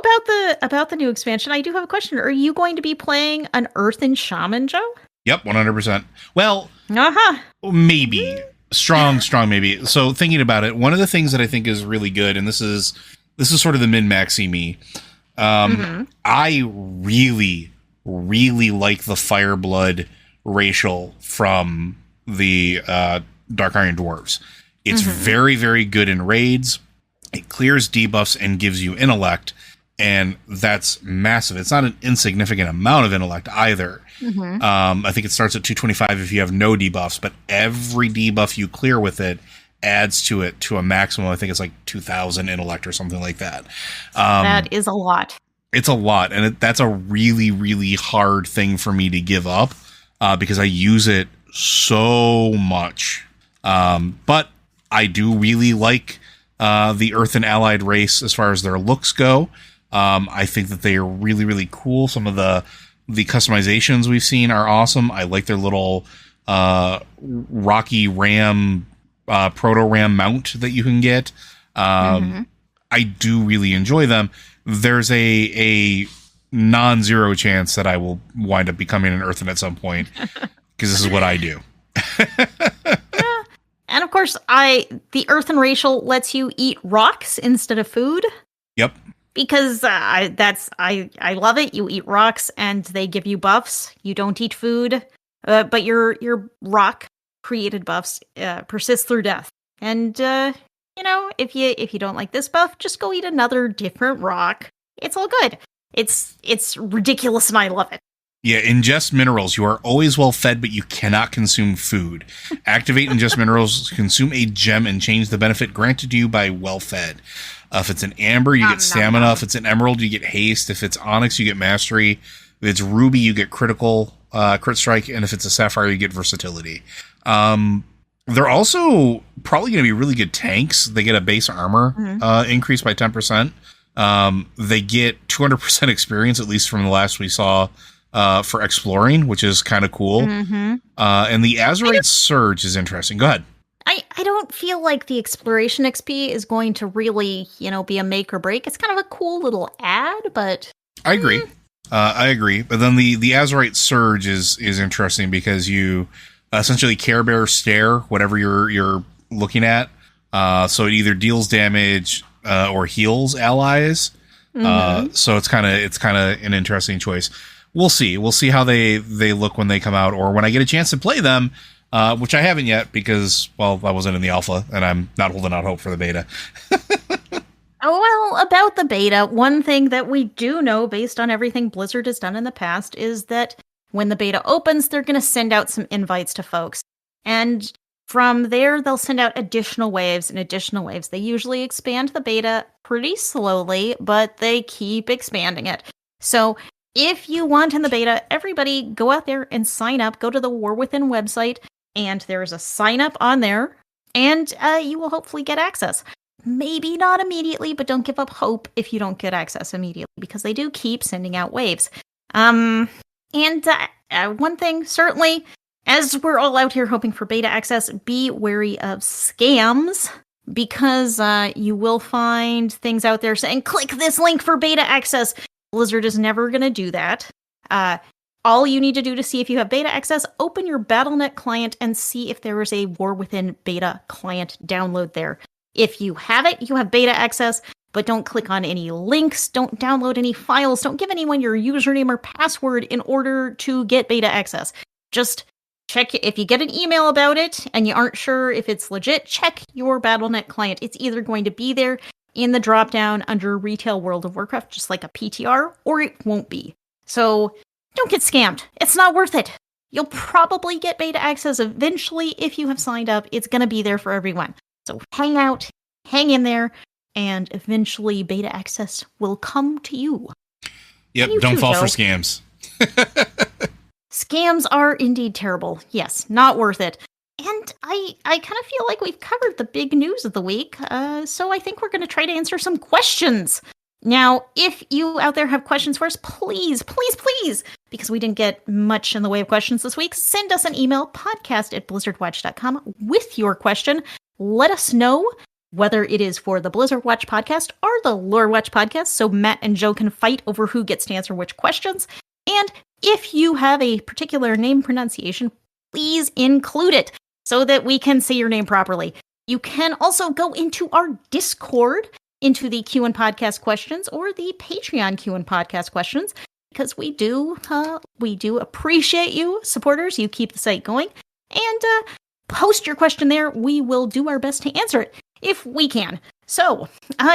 about the new expansion, I do have a question. Are you going to be playing an Earthen Shaman, Joe? Yep, 100%. Well, maybe. Strong maybe. So thinking about it, one of the things that I think is really good, and this is sort of the min-maxy me, I really, really like the Fireblood racial from the Dark Iron Dwarves. It's very, very good in raids. It clears debuffs and gives you intellect, and that's massive. It's not an insignificant amount of intellect either. I think it starts at 225 if you have no debuffs, but every debuff you clear with it adds to it to a maximum. I think it's like 2,000 intellect or something like that. That is a lot. It's a lot, and that's a really, really hard thing for me to give up because I use it so much. But I do really like the Earthen Allied race as far as their looks go. I think that they are really, really cool. Some of the customizations we've seen are awesome. I like their little Rocky Ram Proto Ram mount that you can get. I do really enjoy them. There's a non-zero chance that I will wind up becoming an Earthen at some point because this is what I do. And of course, the Earthen racial lets you eat rocks instead of food. Yep. Because I love it. You eat rocks and they give you buffs. You don't eat food, but your rock created buffs persist through death. And if you don't like this buff, just go eat another different rock. It's all good. It's ridiculous and I love it. Yeah, ingest minerals. You are always well fed, but you cannot consume food. Activate ingest minerals, consume a gem, and change the benefit granted to you by well fed. If it's an amber, you get stamina. If it's an emerald, you get haste. If it's onyx, you get mastery. If it's ruby, you get critical, crit strike. And if it's a sapphire, you get versatility. They're also probably going to be really good tanks. They get a base armor increase by 10%. They get 200% experience, at least from the last we saw, for exploring, which is kind of cool. And the Azurite Surge is interesting. Go ahead. I don't feel like the exploration XP is going to really, be a make or break. It's kind of a cool little ad, but I agree. I agree. But then the Azurite Surge is interesting because you essentially Care Bear stare whatever you're looking at. So it either deals damage or heals allies. So it's kind of an interesting choice. We'll see. We'll see how they look when they come out, or when I get a chance to play them, which I haven't yet because, well, I wasn't in the alpha, and I'm not holding out hope for the beta. Oh, well, about the beta, one thing that we do know based on everything Blizzard has done in the past is that when the beta opens, they're going to send out some invites to folks. And from there, they'll send out additional waves and additional waves. They usually expand the beta pretty slowly, but they keep expanding it. So if you want in the beta, everybody go out there and sign up. Go to the War Within website, and there's a sign up on there, and you will hopefully get access. Maybe not immediately, but don't give up hope if you don't get access immediately, because they do keep sending out waves. And one thing, certainly, as we're all out here hoping for beta access, be wary of scams, because you will find things out there saying, click this link for beta access. Blizzard is never going to do that. All you need to do to see if you have beta access, open your Battle.net client and see if there is a War Within beta client download there. If you have it, you have beta access, but don't click on any links, don't download any files, don't give anyone your username or password in order to get beta access. Just check if you get an email about it and you aren't sure if it's legit, check your Battle.net client. It's either going to be there in the dropdown under Retail World of Warcraft, just like a PTR, or it won't be. So don't get scammed. It's not worth it. You'll probably get beta access eventually if you have signed up. It's going to be there for everyone. So hang out, hang in there, and eventually beta access will come to you. Yep, don't fall for scams. Scams are indeed terrible. Yes, not worth it. And I kind of feel like we've covered the big news of the week, so I think we're going to try to answer some questions. Now, if you out there have questions for us, please, because we didn't get much in the way of questions this week, send us an email, podcast@blizzardwatch.com, with your question. Let us know whether it is for the Blizzard Watch podcast or the Lore Watch podcast, so Matt and Joe can fight over who gets to answer which questions. And if you have a particular name pronunciation, please include it so that we can say your name properly. You can also go into our Discord, into the Q and Podcast questions or the Patreon Q and Podcast questions, because we do appreciate you, supporters. You keep the site going. And post your question there. We will do our best to answer it if we can. So,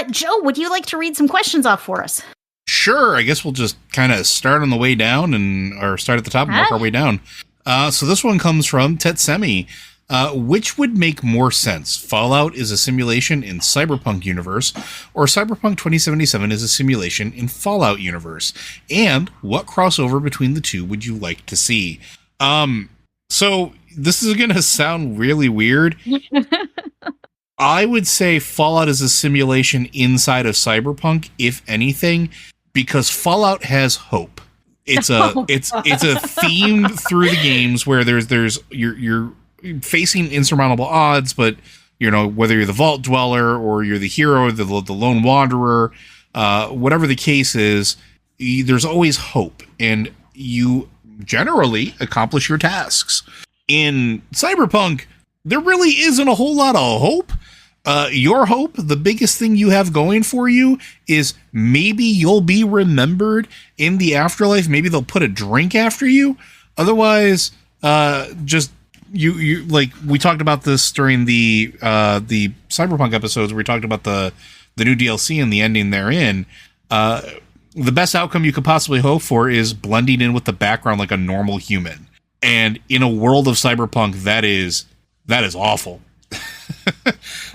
Joe, would you like to read some questions off for us? Sure. I guess we'll just kind of start on the way down or start at the top and work our way down. So this one comes from Tetsemi. Which would make more sense? Fallout is a simulation in Cyberpunk universe, or Cyberpunk 2077 is a simulation in Fallout universe? And what crossover between the two would you like to see? So this is going to sound really weird. I would say Fallout is a simulation inside of Cyberpunk, if anything, because Fallout has hope. It's a theme through the games where you're facing insurmountable odds, but whether you're the Vault Dweller or you're the hero, the lone wanderer, whatever the case is, there's always hope, and you generally accomplish your tasks. In Cyberpunk, there really isn't a whole lot of hope. Your hope, the biggest thing you have going for you, is maybe you'll be remembered in the afterlife. Maybe they'll put a drink after you. Otherwise, just you like we talked about this during the Cyberpunk episodes where we talked about the new DLC and the ending therein. The best outcome you could possibly hope for is blending in with the background like a normal human. And in a world of Cyberpunk, that is awful.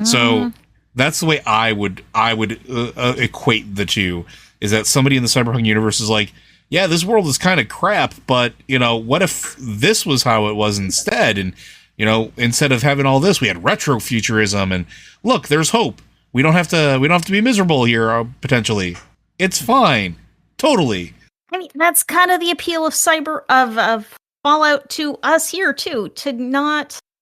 So that's the way I would equate the two, is that somebody in the Cyberpunk universe is like, yeah, this world is kind of crap, but what if this was how it was instead? And instead of having all this, we had retrofuturism, and look, there's hope. We don't have to be miserable here, potentially. It's fine. Totally. I mean, that's kind of the appeal of Fallout to us here too,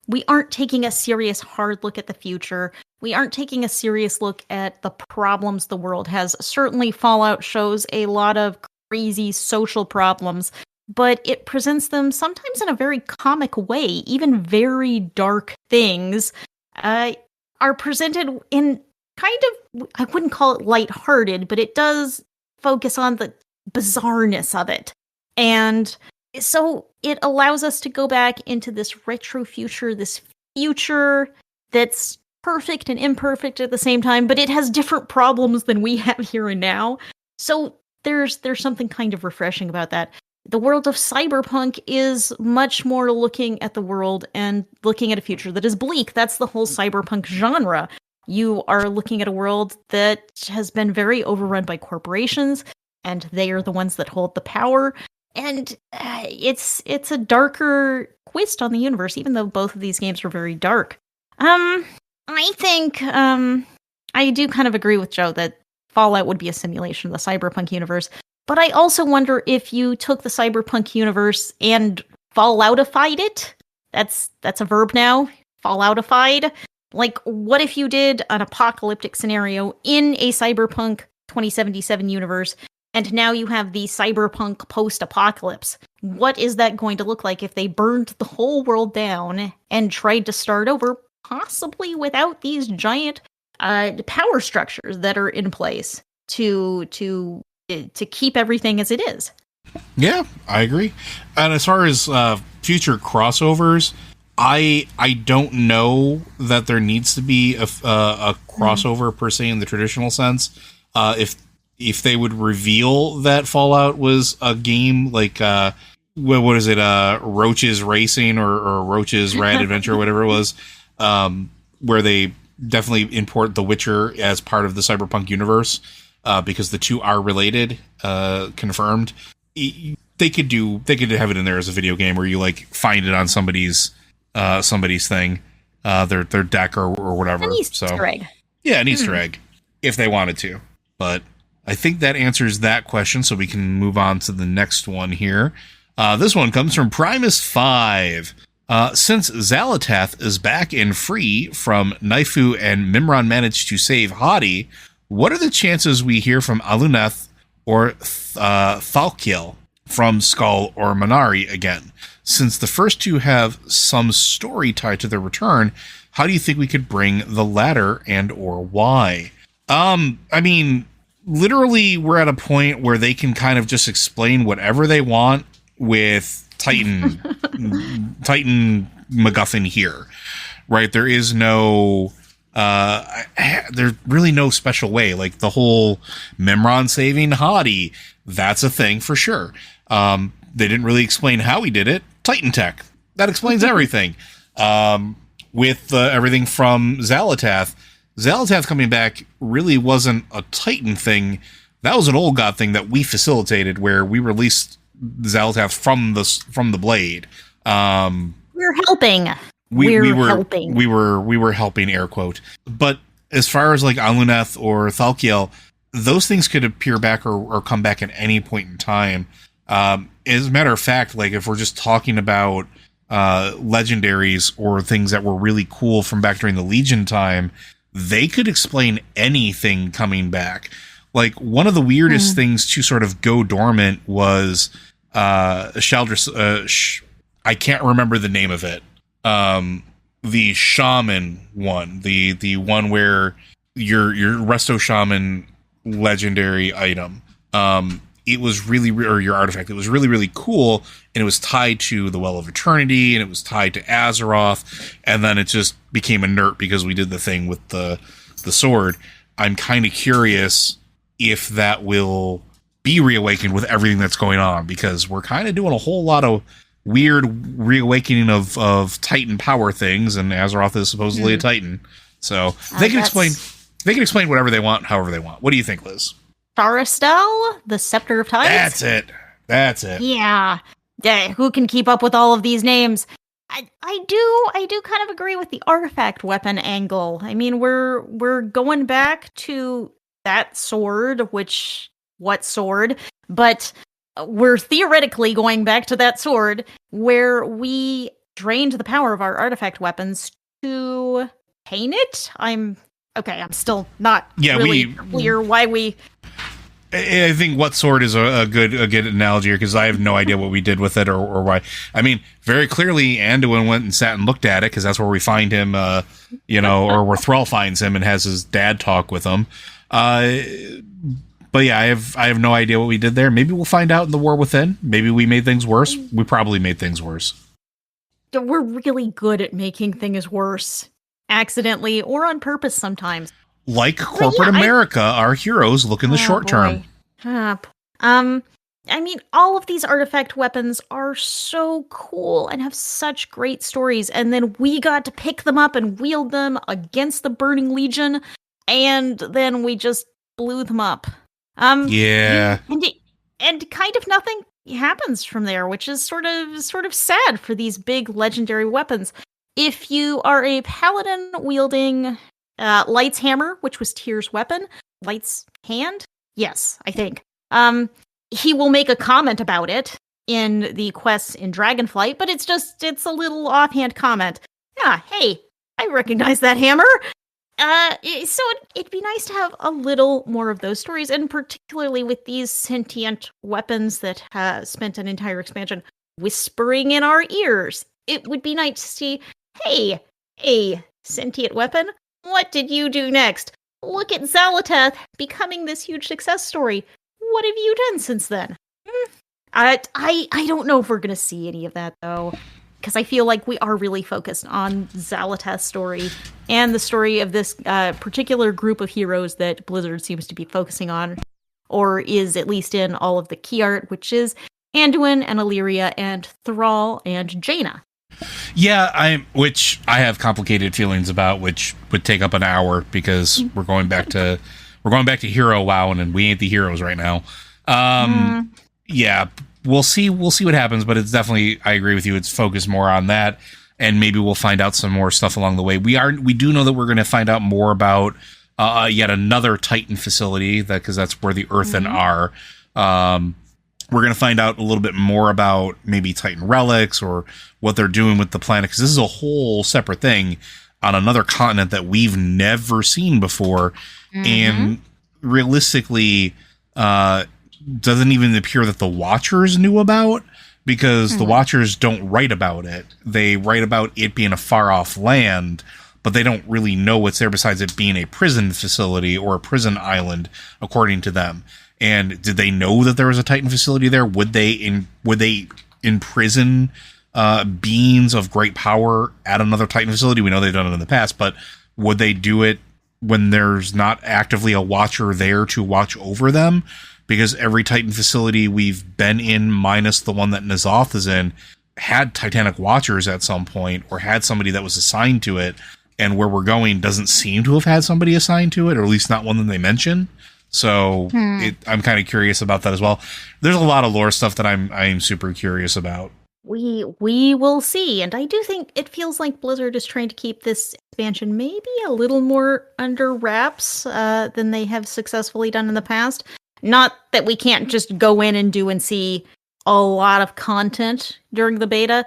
we aren't taking a serious hard look at the future. We aren't taking a serious look at the problems the world has. Certainly Fallout shows a lot of crazy social problems, but it presents them sometimes in a very comic way. Even very dark things are presented in kind of, I wouldn't call it lighthearted, but it does focus on the bizarreness of it. And so it allows us to go back into this retro future, this future that's perfect and imperfect at the same time, but it has different problems than we have here and now. So there's something kind of refreshing about that. The world of cyberpunk is much more looking at the world and looking at a future that is bleak. That's the whole cyberpunk genre. You are looking at a world that has been very overrun by corporations, and they are the ones that hold the power. And it's a darker twist on the universe, even though both of these games are very dark. I think I do kind of agree with Joe that Fallout would be a simulation of the cyberpunk universe. But I also wonder if you took the cyberpunk universe and Falloutified it. That's a verb now. Falloutified. Like, what if you did an apocalyptic scenario in a cyberpunk 2077 universe, and now you have the cyberpunk post-apocalypse? What is that going to look like if they burned the whole world down and tried to start over, possibly without these giant power structures that are in place to keep everything as it is? Yeah, I agree. And as far as future crossovers, I don't know that there needs to be a crossover per se in the traditional sense. If they would reveal that Fallout was a game like what is it, Roach's Racing or Roach's Rad Adventure or whatever it was, where they definitely import The Witcher as part of the cyberpunk universe, because the two are related, confirmed. They could have it in there as a video game where you like find it on somebody's thing, their deck or whatever. An Easter egg. Yeah, an Easter egg if they wanted to. But I think that answers that question, so we can move on to the next one here. This one comes from Primus5. Since Xalatath is back and free from Naifu and Mimron managed to save Hadi, what are the chances we hear from Aluneth or Thalkiel from Skull or Minari again? Since the first two have some story tied to their return, how do you think we could bring the latter, and or why? I mean, literally, we're at a point where they can kind of just explain whatever they want with Titan MacGuffin here, right? There is no, there's really no special way. Like the whole Mimron saving Hadi, that's a thing for sure. They didn't really explain how he did it. Titan tech, that explains everything. With everything from Xalatath coming back really wasn't a Titan thing. That was an old god thing that we facilitated, where we released Xalatath from the blade. We're helping. We were helping, air quote. But as far as like Aluneth or Thalkiel, those things could appear back or come back at any point in time. As a matter of fact, like if we're just talking about legendaries or things that were really cool from back during the Legion time, they could explain anything coming back. Like one of the weirdest things to sort of go dormant was Shaldris. I can't remember the name of it. The shaman one, the one where your Resto Shaman legendary item. It was really, or your artifact, it was really, really cool, and it was tied to the Well of Eternity, and it was tied to Azeroth, and then it just became inert because we did the thing with the sword. I'm kind of curious if that will be reawakened with everything that's going on, because we're kind of doing a whole lot of weird reawakening of Titan power things, and Azeroth is supposedly a Titan. So they can explain whatever they want, however they want. What do you think, Liz? Faristel, the Scepter of Tides? That's it. Yeah. Who can keep up with all of these names? I do kind of agree with the artifact weapon angle. I mean, we're going back to that sword, what sword? But we're theoretically going back to that sword where we drained the power of our artifact weapons to paint it. I'm still not really clear why we... I think what sword is a good analogy here, because I have no idea what we did with it or why. I mean, very clearly, Anduin went and sat and looked at it, because that's where we find him, or where Thrall finds him and has his dad talk with him. But yeah, I have no idea what we did there. Maybe we'll find out in the War Within. Maybe we made things worse. We probably made things worse. We're really good at making things worse, accidentally or on purpose sometimes. Like corporate America, our heroes look in the short term. I mean, all of these artifact weapons are so cool and have such great stories, and then we got to pick them up and wield them against the Burning Legion, and then we just blew them up. Yeah. And kind of nothing happens from there, which is sort of sad for these big legendary weapons. If you are a paladin wielding Light's hammer, which was Tyr's weapon, Light's hand, yes, I think. He will make a comment about it in the quests in Dragonflight, but it's a little offhand comment. Yeah, hey, I recognize that hammer. So it'd be nice to have a little more of those stories, and particularly with these sentient weapons that have spent an entire expansion whispering in our ears. It would be nice to see, hey, a sentient weapon, what did you do next? Look at Xal'atath becoming this huge success story. What have you done since then? I don't know if we're going to see any of that, though, because I feel like we are really focused on Xal'atath's story and the story of this particular group of heroes that Blizzard seems to be focusing on, or is at least in all of the key art, which is Anduin and Illyria and Thrall and Jaina. Yeah, which I have complicated feelings about, which would take up an hour, because we're going back to hero wowing, and we ain't the heroes right now. Yeah, we'll see what happens, but it's definitely, I agree with you, it's focused more on that, and maybe we'll find out some more stuff along the way. We do know that we're going to find out more about yet another Titan facility, because that's where the Earthen are. We're going to find out a little bit more about maybe Titan relics or what they're doing with the planet, because this is a whole separate thing on another continent that we've never seen before. And realistically, doesn't even appear that the Watchers knew about, because the Watchers don't write about it. They write about it being a far-off land, but they don't really know what's there besides it being a prison facility or a prison island, according to them. And did they know that there was a Titan facility there? Would they imprison beings of great power at another Titan facility? We know they've done it in the past, but would they do it when there's not actively a Watcher there to watch over them? Because every Titan facility we've been in, minus the one that N'Zoth is in, had Titanic Watchers at some point, or had somebody that was assigned to it. And where we're going doesn't seem to have had somebody assigned to it, or at least not one that they mention. So I'm kind of curious about that as well. There's a lot of lore stuff that I'm super curious about. We will see, and I do think it feels like Blizzard is trying to keep this expansion maybe a little more under wraps than they have successfully done in the past. Not that we can't just go in and do and see a lot of content during the beta,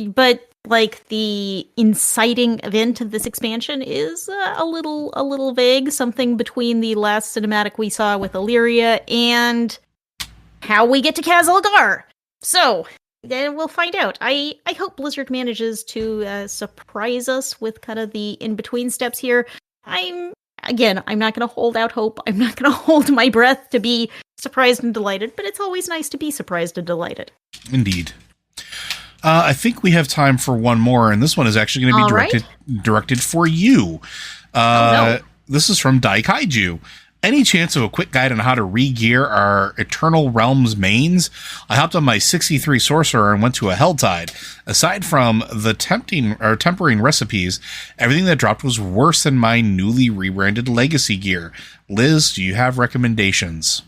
but like the inciting event of this expansion is a little vague, something between the last cinematic we saw with Illyria and how we get to Khaz'Algar. So we'll find out. I hope Blizzard manages to surprise us with kind of the in-between steps here. I'm not going to hold out hope. I'm not going to hold my breath to be surprised and delighted, but it's always nice to be surprised and delighted. Indeed. I think we have time for one more, and this one is actually going to be directed for you. This is from Daikaiju. Any chance of a quick guide on how to re-gear our Eternal Realms mains? I hopped on my 63 Sorcerer and went to a Helltide. Aside from the tempering recipes, everything that dropped was worse than my newly rebranded Legacy gear. Liz, do you have recommendations?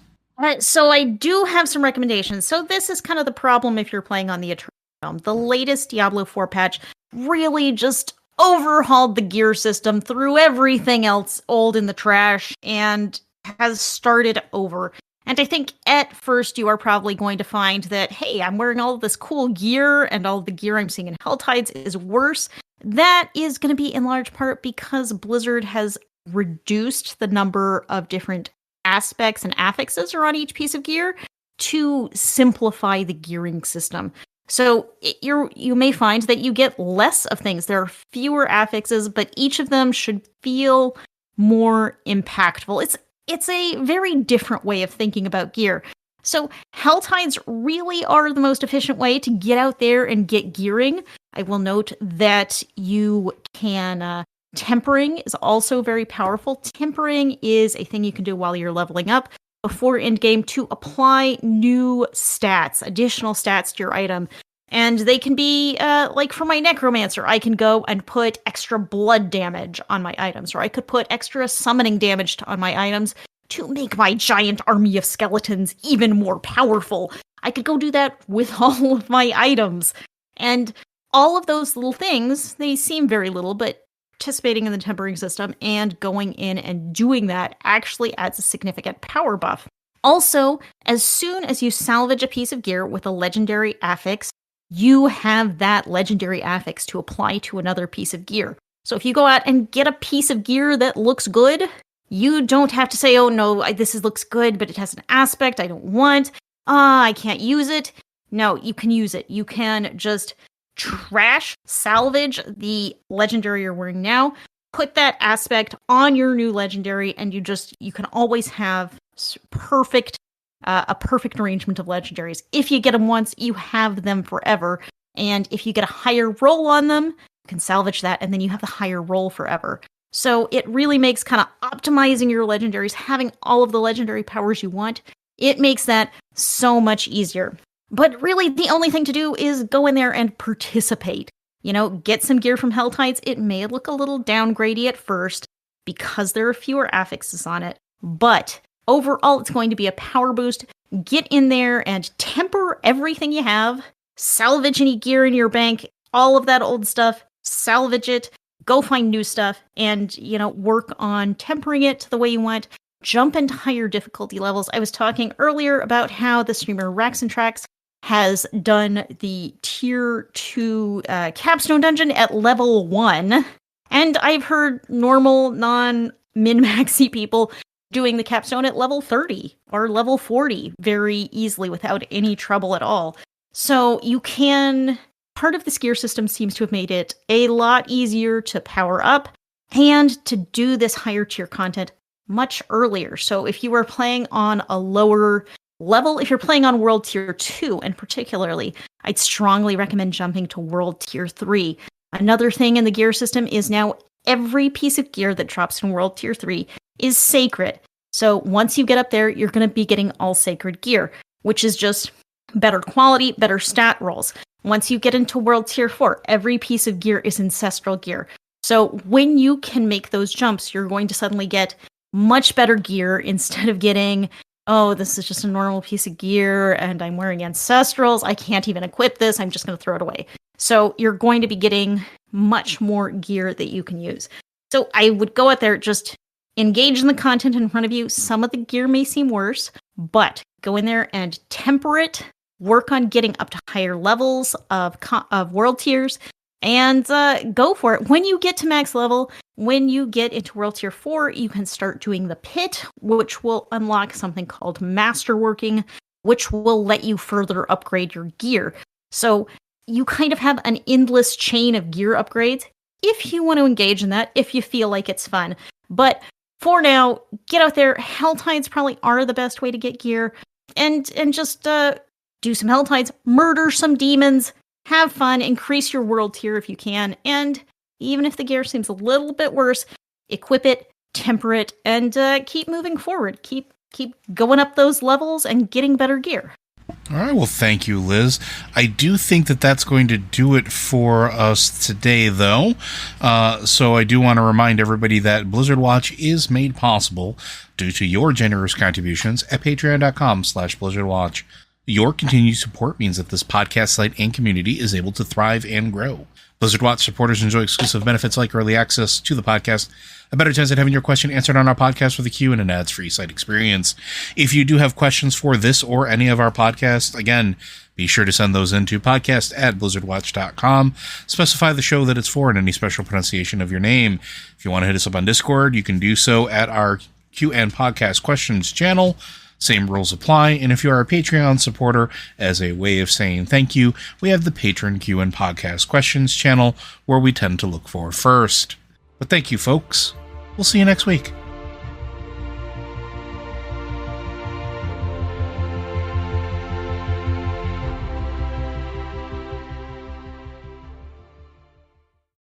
So I do have some recommendations. So this is kind of the problem if you're playing on the Eternal Realm. The latest Diablo 4 patch really just overhauled the gear system, threw everything else old in the trash, and has started over. And I think at first you are probably going to find that, hey, I'm wearing all of this cool gear, and all of the gear I'm seeing in Helltides is worse. That is going to be in large part because Blizzard has reduced the number of different aspects and affixes are on each piece of gear to simplify the gearing system. So you may find that you get less of things. There are fewer affixes, but each of them should feel more impactful. It's a very different way of thinking about gear. So Hell Tides really are the most efficient way to get out there and get gearing. I will note that you can tempering is also very powerful. Tempering is a thing you can do while you're leveling up before endgame to apply new stats, additional stats to your item. And they can be, like for my Necromancer, I can go and put extra blood damage on my items, or I could put extra summoning damage on my items to make my giant army of skeletons even more powerful. I could go do that with all of my items. And all of those little things, they seem very little, but participating in the tempering system and going in and doing that actually adds a significant power buff. Also, as soon as you salvage a piece of gear with a legendary affix, you have that legendary affix to apply to another piece of gear. So if you go out and get a piece of gear that looks good, you don't have to say, oh no, this looks good, but it has an aspect I don't want. I can't use it. No, you can use it. You can just salvage the legendary you're wearing now, put that aspect on your new legendary, and you can always have a perfect arrangement of legendaries. If you get them once, you have them forever. And if you get a higher roll on them, you can salvage that, and then you have the higher roll forever. So it really makes kind of optimizing your legendaries, having all of the legendary powers you want, it makes that so much easier. But really, the only thing to do is go in there and participate. Get some gear from Hell Tides. It may look a little downgrady at first because there are fewer affixes on it, but overall, it's going to be a power boost. Get in there and temper everything you have. Salvage any gear in your bank, all of that old stuff, salvage it, go find new stuff, and, work on tempering it the way you want. Jump into higher difficulty levels. I was talking earlier about how the streamer Raxentrax has done the tier 2 capstone dungeon at level 1. And I've heard normal, non-min-maxy people doing the capstone at level 30 or level 40 very easily without any trouble at all. So part of this gear system seems to have made it a lot easier to power up and to do this higher tier content much earlier. So if you were playing on a lower level, if you're playing on World Tier 2 and particularly, I'd strongly recommend jumping to World Tier 3. Another thing in the gear system is now every piece of gear that drops in World Tier 3 is sacred. So once you get up there, you're going to be getting all sacred gear, which is just better quality, better stat rolls. Once you get into World Tier 4, every piece of gear is ancestral gear. So when you can make those jumps, you're going to suddenly get much better gear instead of getting, oh, this is just a normal piece of gear and I'm wearing ancestrals. I can't even equip this. I'm just going to throw it away. So you're going to be getting much more gear that you can use. So I would go out there, just engage in the content in front of you. Some of the gear may seem worse, but go in there and temper it. Work on getting up to higher levels of world tiers, and go for it. When you get to max level, when you get into World Tier 4, you can start doing the pit, which will unlock something called Masterworking, which will let you further upgrade your gear. So you kind of have an endless chain of gear upgrades if you want to engage in that, if you feel like it's fun. But for now, get out there. Hell Tides probably are the best way to get gear, and just do some Hell Tides, murder some demons, have fun, increase your world tier if you can, and even if the gear seems a little bit worse, equip it, temper it, and keep moving forward. Keep going up those levels and getting better gear. All right, well, thank you, Liz. I do think that that's going to do it for us today, though. So I do want to remind everybody that Blizzard Watch is made possible due to your generous contributions at patreon.com/BlizzardWatch. Your continued support means that this podcast site and community is able to thrive and grow. Blizzard Watch supporters enjoy exclusive benefits like early access to the podcast, a better chance at having your question answered on our podcast with a Q, and an ads-free site experience. If you do have questions for this or any of our podcasts, again, be sure to send those in to podcast@blizzardwatch.com. Specify the show that it's for and any special pronunciation of your name. If you want to hit us up on Discord, you can do so at our Q&A podcast questions channel. Same rules apply, and if you are a Patreon supporter, as a way of saying thank you, we have the Patron Q&A podcast questions channel, where we tend to look for first. But thank you, folks. We'll see you next week.